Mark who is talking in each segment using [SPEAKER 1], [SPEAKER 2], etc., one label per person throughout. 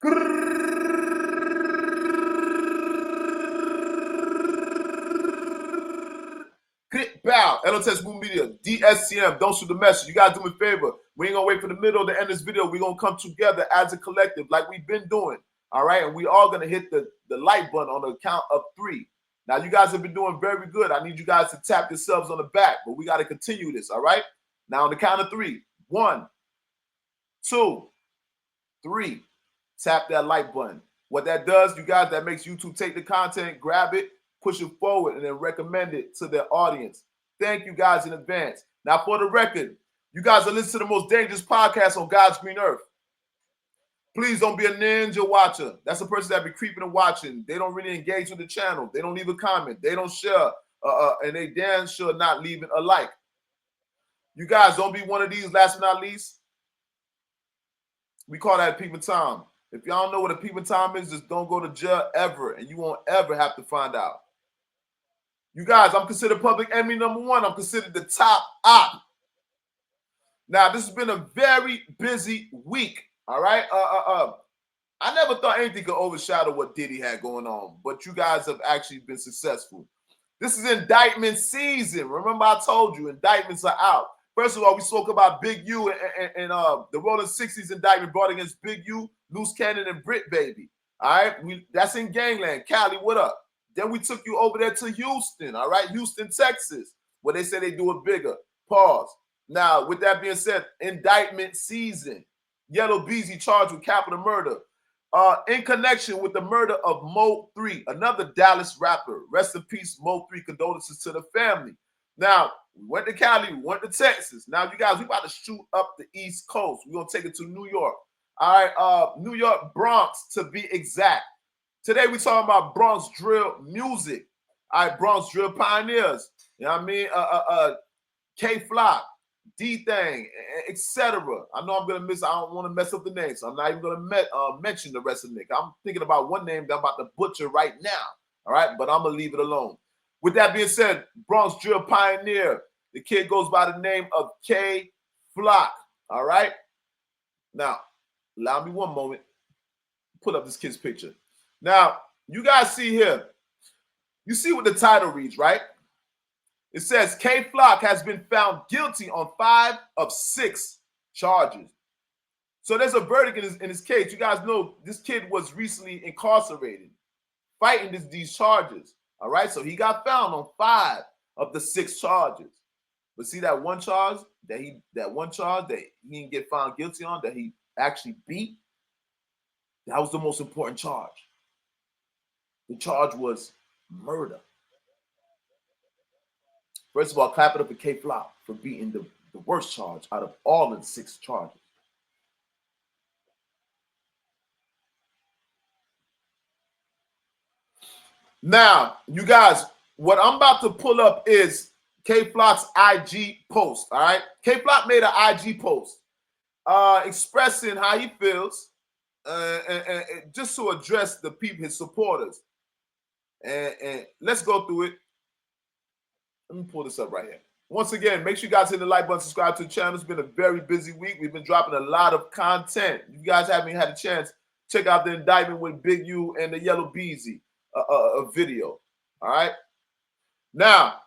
[SPEAKER 1] Bow, L.O.T.S Media, DSCM, don't shoot the message. You guys do me a favor. We ain't gonna wait for the middle to end this video. We're gonna come together as a collective like we've been doing. All right, and we all gonna hit the like button on the count of 3. Now, you guys have been doing very good. I need you guys to tap yourselves on the back, but we got to continue this, all right? Now, on the count of 3, 1, 2, 3, tap that like button. What that does, you guys, that makes YouTube take the content, grab it, push it forward, and then recommend it to their audience. Thank you guys in advance. Now, for the record, you guys are listening to the most dangerous podcast on God's green earth. Please don't be a ninja watcher. That's a person that be creeping and watching. They don't really engage with the channel. They don't leave a comment. They don't share. And they damn sure not leaving a like. You guys don't be one of these. Last but not least, we call that peeping Tom. If y'all don't know what a peeping Tom is, just don't go to jail ever, and you won't ever have to find out. You guys, I'm considered public enemy number 1. I'm considered the top op. Now, this has been a very busy week. All right. I never thought anything could overshadow what Diddy had going on, but you guys have actually been successful. This is indictment season. Remember, I told you indictments are out. First of all, we spoke about Big U and the Rolling 60s indictment brought against Big U, Loose Cannon, and Brit Baby. All right, that's in gangland. Cali, what up? Then we took you over there to Houston. All right, Houston, Texas, where they say they do it bigger. Pause. Now, with that being said, indictment season. L.O.T.S charged with capital murder in connection with the murder of Mo 3, another Dallas rapper. Rest in peace, Mo 3. Condolences to the family. Now, we went to Cali, we went to Texas. Now, you guys, we about to shoot up the East Coast. We're going to take it to New York. All right, New York, Bronx, to be exact. Today, we're talking about Bronx drill music. All right, Bronx drill pioneers. You know what I mean? K-Flock, D-Thing, etc. I know I'm going to miss, I don't want to mess up the name, so I'm not even going to mention the rest of the nigga. I'm thinking about one name that I'm about to butcher right now, all right? But I'm going to leave it alone. With that being said, Bronx drill pioneer, the kid goes by the name of K-Flock, all right? Now, allow me one moment. Pull up this kid's picture. Now, you guys see here, you see what the title reads, right? It says K-Flock has been found guilty on 5 of 6 charges. So there's a verdict in his case. You guys know this kid was recently incarcerated, fighting these charges. All right, so he got found on 5 of the 6 charges. But see that one charge that he didn't get found guilty on, that he actually beat, that was the most important charge. The charge was murder. First of all, clap it up for K-Flock for beating the worst charge out of all of the 6 charges. Now, you guys, what I'm about to pull up is K-Flock's IG post, all right? K-Flock made an IG post expressing how he feels and just to address the people, his supporters. And let's go through it. Let me pull this up right here. Once again, make sure you guys hit the like button, subscribe to the channel. It's been a very busy week. We've been dropping a lot of content. If you guys haven't had a chance, check out the indictment with Big U and the L.O.T.S video. All right. Now,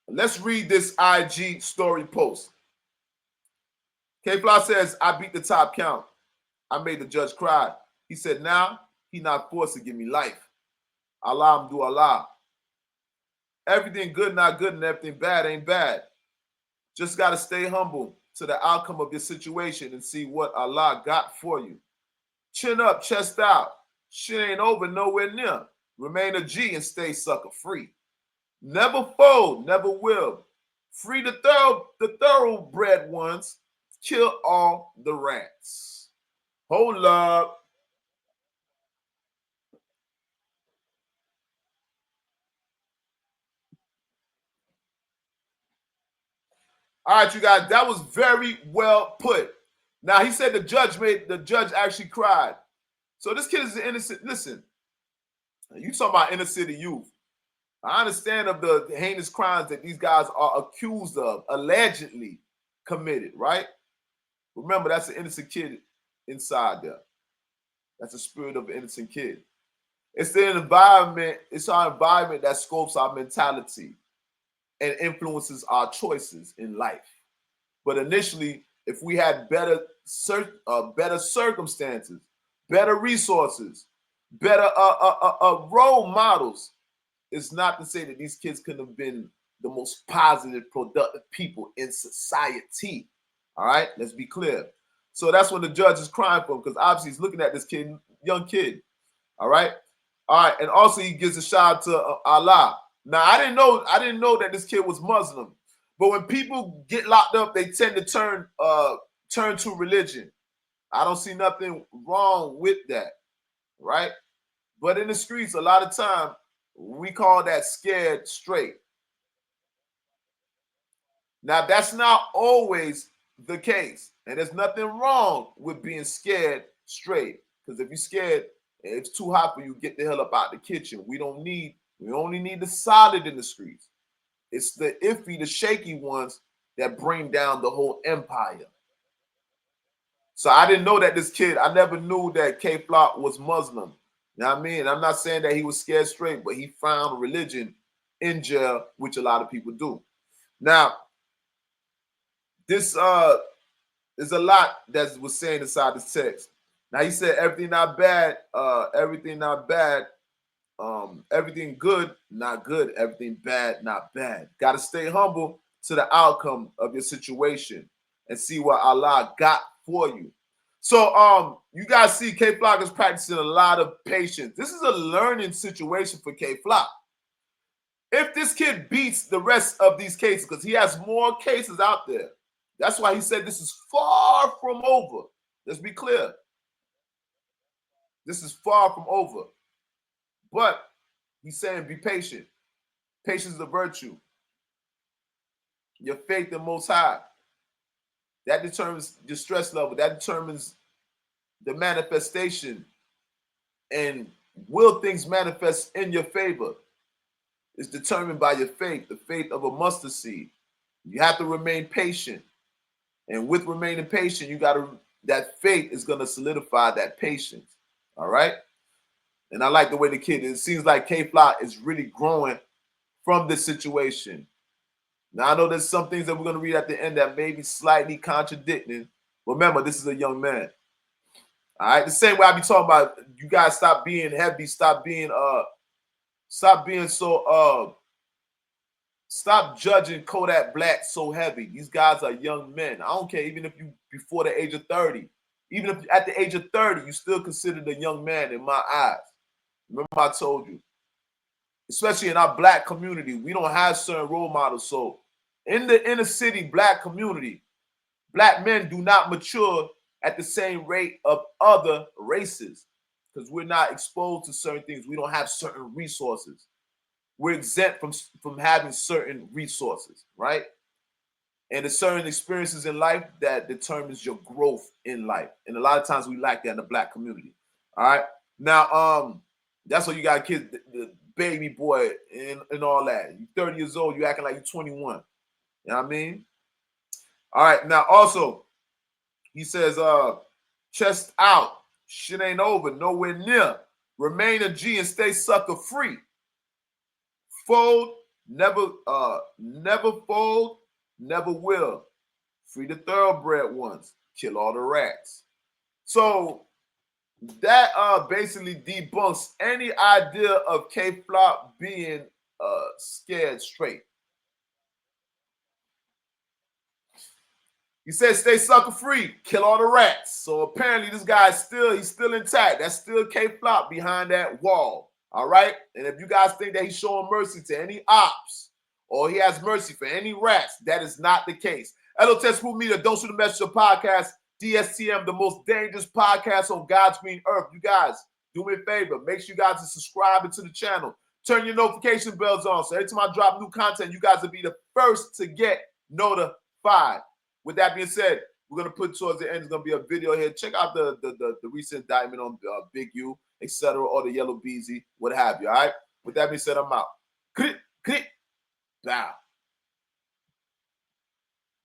[SPEAKER 1] let's read this IG story post. K-Flock says, I beat the top count. I made the judge cry. He said, now he not forced to give me life. Allah do Allah. Everything good, not good, and everything bad ain't bad. Just got to stay humble to the outcome of your situation and see what Allah got for you. Chin up, chest out. Shit ain't over nowhere near. Remain a G and stay sucker free. Never fold, never will. Free the thoroughbred ones. Kill all the rats. Hold up. All right, you guys, that was very well put. Now, he said the judge actually cried. So this kid is an innocent. Listen, you talking about inner city youth. I understand of the heinous crimes that these guys are accused of, allegedly committed, right? Remember, that's an innocent kid inside there. That's the spirit of an innocent kid. It's the environment, it's our environment that sculpts our mentality and influences our choices in life. But initially, if we had better circumstances, better resources, better role models, it's not to say that these kids couldn't have been the most positive, productive people in society. All right, let's be clear. So that's what the judge is crying for, because obviously he's looking at this kid, young kid. All right, and also he gives a shout out to Allah. Now I didn't know that this kid was Muslim, but when people get locked up, they tend to turn to religion. I don't see nothing wrong with that, right? But in the streets, a lot of time we call that scared straight. Now that's not always the case, and there's nothing wrong with being scared straight. Because if you're scared, it's too hot for you, get the hell up out the kitchen. We only need the solid in the streets. It's the iffy, the shaky ones that bring down the whole empire. So I didn't know that this kid, I never knew that K-Flop was Muslim. You know what I mean? I'm not saying that he was scared straight, but he found religion in jail, which a lot of people do. Now, this is a lot that was saying inside the text. Now he said everything not bad, everything not bad, everything good, not good, everything bad, not bad. Got to stay humble to the outcome of your situation and see what Allah got for you. So you guys see K-Flock is practicing a lot of patience. This is a learning situation for K-Flock. If this kid beats the rest of these cases, because he has more cases out there, that's why he said this is far from over. Let's be clear. This is far from over. But he's saying be patient. Patience is a virtue. Your faith in Most High, that determines your stress level. That determines the manifestation. And will things manifest in your favor? It's determined by your faith, the faith of a mustard seed. You have to remain patient. And with remaining patient, that faith is going to solidify that patience. All right? And I like the way it seems like K-Flop is really growing from this situation. Now, I know there's some things that we're going to read at the end that may be slightly contradicting. Remember, this is a young man. All right? The same way I be talking about, you guys stop being heavy, stop judging Kodak Black so heavy. These guys are young men. I don't care, even if you before the age of 30. Even if at the age of 30, you still considered a young man in my eyes. Remember I told you. Especially in our Black community, we don't have certain role models. So in the inner city Black community, Black men do not mature at the same rate of other races because we're not exposed to certain things. We don't have certain resources. We're exempt from having certain resources, right? And there's certain experiences in life that determines your growth in life. And a lot of times we lack that in the Black community. All right. Now, that's why you got kids, the baby boy and all that. You're 30 years old, you acting like you're 21. You know what I mean? All right. Now, also, he says, chest out. Shit ain't over. Nowhere near. Remain a G and stay sucker free. Fold, never fold, never will. Free the thoroughbred ones. Kill all the rats. So that basically debunks any idea of K-Flop being scared straight. He said stay sucker free, kill all the rats. So apparently this guy he's still intact. That's still K-Flop behind that wall. All right. And if you guys think that he's showing mercy to any ops or he has mercy for any rats, that is not the case. L.O.T.S Media, Don't Shoot the Messenger podcast, DSTM, the most dangerous podcast on God's green earth. You guys, do me a favor. Make sure you guys are subscribing to the channel. Turn your notification bells on. So every time I drop new content, you guys will be the first to get notified. With that being said, we're going to put towards the end, it's going to be a video here. Check out the recent indictment on Big U, etc., or the Yellow Beezy, what have you, all right? With that being said, I'm out. Bow.